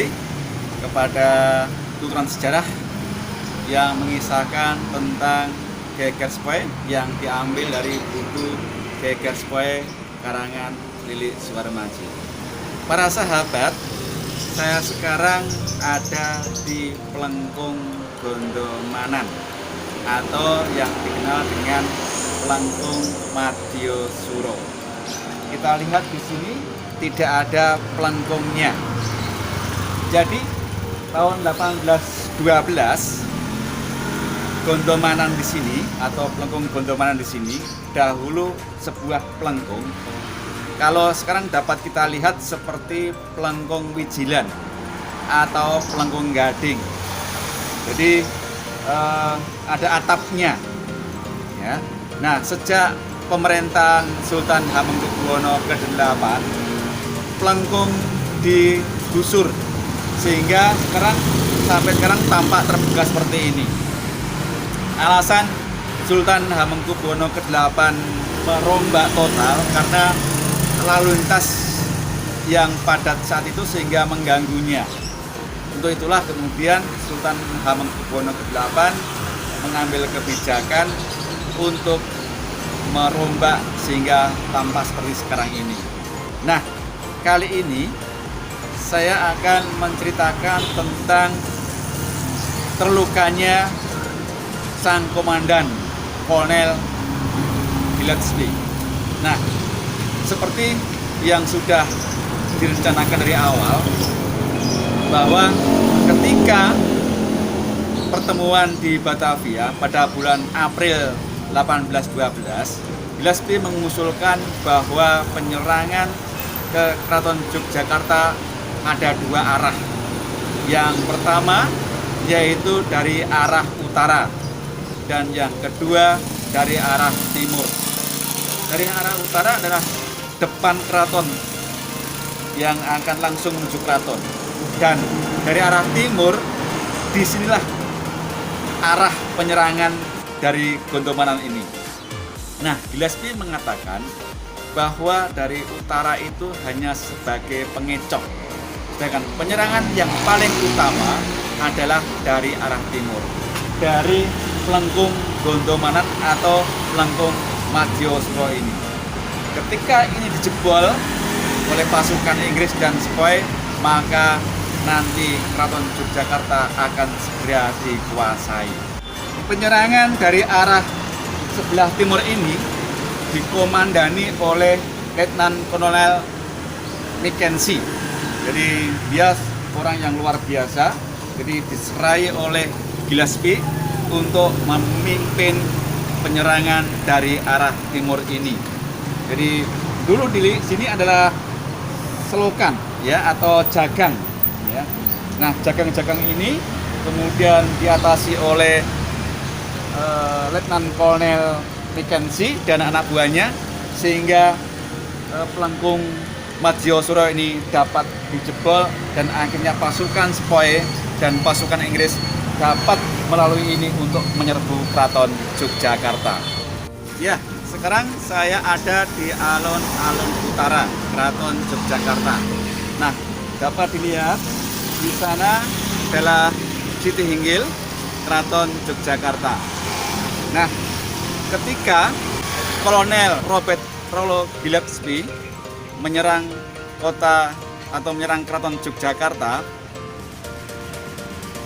kembali kepada tuturan sejarah yang mengisahkan tentang Gegerspoe yang diambil dari buku Gegerspoe karangan Lilik Suwarmaji. Para sahabat, saya sekarang ada di Plengkung Gondomanan atau yang dikenal dengan Plengkung Madyosuro. Kita lihat di sini tidak ada plengkungnya. Jadi tahun 1812 Gondomanan di sini atau Plengkung Gondomanan di sini dahulu sebuah plengkung. Kalau sekarang dapat kita lihat seperti Plengkung Wijilan atau Plengkung Gading. Jadi ada atapnya. Ya. Nah, sejak pemerintahan Sultan Hamengkubuwono ke-8, plengkung digusur sehingga sampai sekarang tampak terbuka seperti ini. Alasan Sultan Hamengkubuwono ke-8 merombak total karena lalu lintas yang padat saat itu sehingga mengganggunya. Untuk itulah kemudian Sultan Hamengkubuwono ke-8 mengambil kebijakan untuk merombak sehingga tampak seperti sekarang ini. Nah, kali ini saya akan menceritakan tentang terlukanya sang komandan Kolonel Gillespie. Nah, seperti yang sudah direncanakan dari awal, bahwa ketika pertemuan di Batavia pada bulan April 1812, Gillespie mengusulkan bahwa penyerangan ke Keraton Yogyakarta ada dua arah. Yang pertama yaitu dari arah utara dan yang kedua dari arah timur. Dari arah utara adalah depan keraton yang akan langsung menuju keraton, dan dari arah timur disinilah arah penyerangan dari Gondomanan ini. Nah, Gillespie mengatakan bahwa dari utara itu hanya sebagai pengecok, sedangkan penyerangan yang paling utama adalah dari arah timur, dari Plengkung Gondomanan atau Plengkung Madyosuro ini. Ketika ini dijebol oleh pasukan Inggris dan Sepoi, maka nanti Keraton Yogyakarta akan segera dikuasai. Penyerangan dari arah sebelah timur ini dikomandani oleh Letnan Kolonel Mackenzie. Jadi dia orang yang luar biasa. Jadi diserai oleh Gillespie untuk memimpin penyerangan dari arah timur ini. Jadi dulu di sini adalah selokan ya atau jagang ya. Nah, jagang-jagang ini kemudian diatasi oleh Letnan Kolonel Mackenzie dan anak buahnya sehingga Plengkung Madyosuro ini dapat dijebol dan akhirnya pasukan Sepoi dan pasukan Inggris dapat melalui ini untuk menyerbu Keraton Yogyakarta. Ya, sekarang saya ada di alun-alun utara Keraton Yogyakarta. Nah, dapat dilihat di sana adalah Siti Hinggil Keraton Yogyakarta. Nah, ketika Kolonel Robert Rollo Gillespie menyerang kota atau menyerang Keraton Yogyakarta,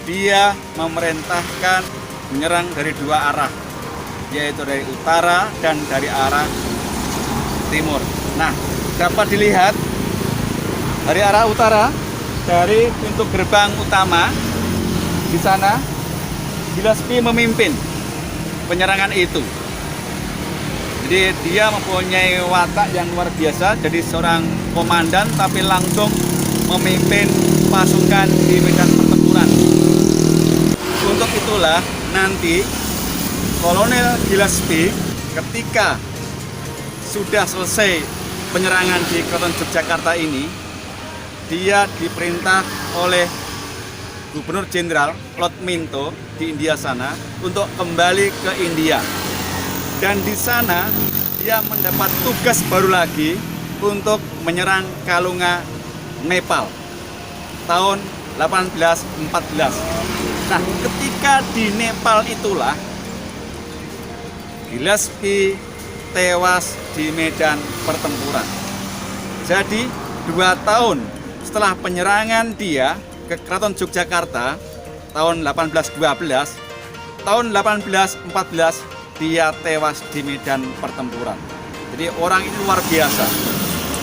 dia memerintahkan menyerang dari dua arah, yaitu dari utara dan dari arah timur. Nah, dapat dilihat dari arah utara, dari pintu gerbang utama di sana Gillespie memimpin penyerangan itu. Jadi dia mempunyai watak yang luar biasa, jadi seorang komandan tapi langsung memimpin pasukan di medan pertempuran. Untuk itulah nanti Kolonel Gillespie ketika sudah selesai penyerangan di Keraton Yogyakarta ini, dia diperintah oleh Gubernur Jenderal Lord Minto di India sana untuk kembali ke India. Dan di sana dia mendapat tugas baru lagi untuk menyerang Kalunga, Nepal tahun 1814. Nah, ketika di Nepal itulah Gillespie tewas di medan pertempuran. Jadi 2 tahun setelah penyerangan dia ke Keraton Yogyakarta tahun 1812, tahun 1814 dia tewas di medan pertempuran. Jadi orang ini luar biasa.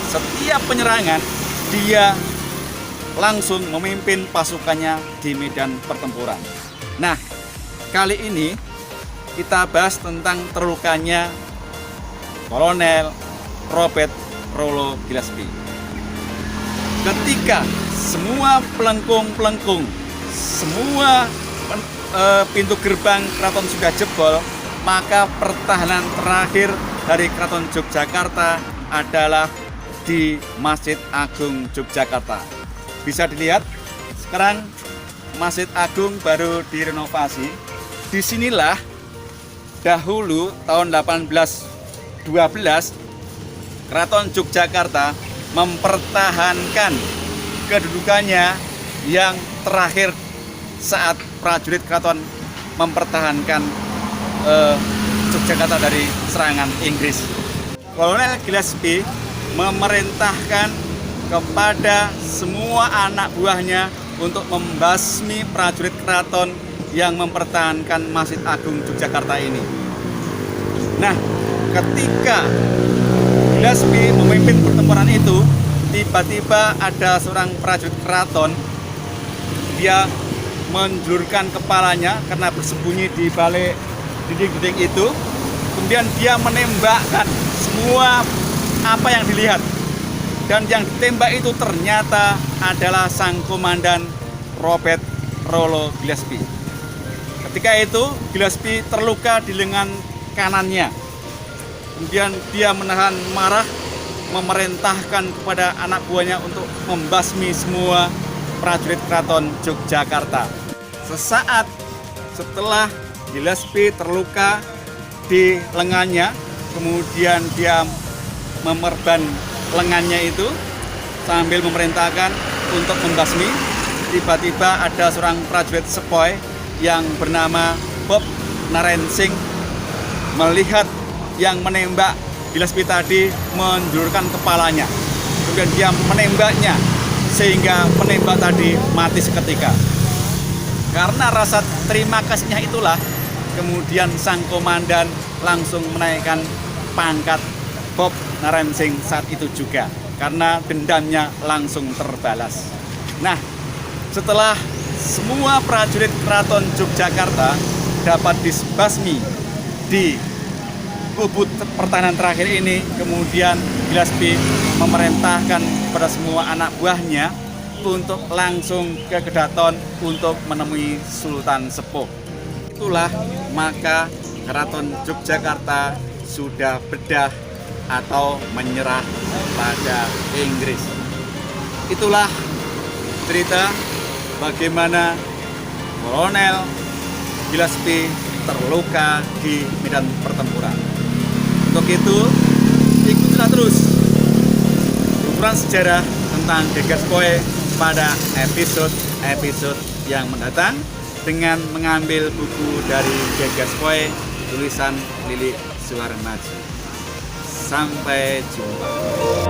Setiap penyerangan dia langsung memimpin pasukannya di medan pertempuran. Nah, kali ini kita bahas tentang terlukanya Kolonel Robert Rollo Gillespie. Ketika semua pelengkung, semua pintu gerbang keraton sudah jebol, maka pertahanan terakhir dari Keraton Yogyakarta adalah di Masjid Agung Yogyakarta. Bisa dilihat sekarang Masjid Agung baru direnovasi. Disinilah dahulu tahun 1812 Keraton Yogyakarta mempertahankan kedudukannya yang terakhir saat prajurit keraton mempertahankan Yogyakarta dari serangan Inggris. Kolonel Gillespie memerintahkan kepada semua anak buahnya untuk membasmi prajurit keraton yang mempertahankan Masjid Agung Yogyakarta ini. Nah, ketika Gillespie memimpin pertempuran itu, tiba-tiba ada seorang prajurit keraton, dia menjulurkan kepalanya karena bersembunyi di balik dinding-dinding itu. Kemudian dia menembakkan semua apa yang dilihat. Dan yang ditembak itu ternyata adalah sang komandan Robert Rollo Gillespie. Ketika itu Gillespie terluka di lengan kanannya. Kemudian dia menahan marah, memerintahkan kepada anak buahnya untuk membasmi semua prajurit keraton Yogyakarta. Sesaat setelah Gillespie terluka di lengannya, kemudian dia memerban lengannya itu sambil memerintahkan untuk membasmi. Tiba-tiba ada seorang prajurit sepoi yang bernama Bob Narensing melihat yang menembak Gillespie tadi menjulurkan kepalanya. Kemudian dia menembaknya sehingga penembak tadi mati seketika. Karena rasa terima kasihnya itulah kemudian sang komandan langsung menaikkan pangkat Bob Narensing saat itu juga, karena dendamnya langsung terbalas. Nah, setelah semua prajurit keraton Yogyakarta dapat disbasmi di kubut pertahanan terakhir ini, kemudian Gillespie memerintahkan kepada semua anak buahnya untuk langsung ke Kedaton untuk menemui Sultan Sepuh. Itulah maka Keraton Yogyakarta sudah bedah atau menyerah pada Inggris. Itulah cerita bagaimana Kolonel Gillespie terluka di medan pertempuran. Untuk itu, ikutilah terus ukuran sejarah tentang Gegaspoe pada episode-episode yang mendatang dengan mengambil buku dari Gegaspoe tulisan Lilik Suwarnaji. Sampai jumpa.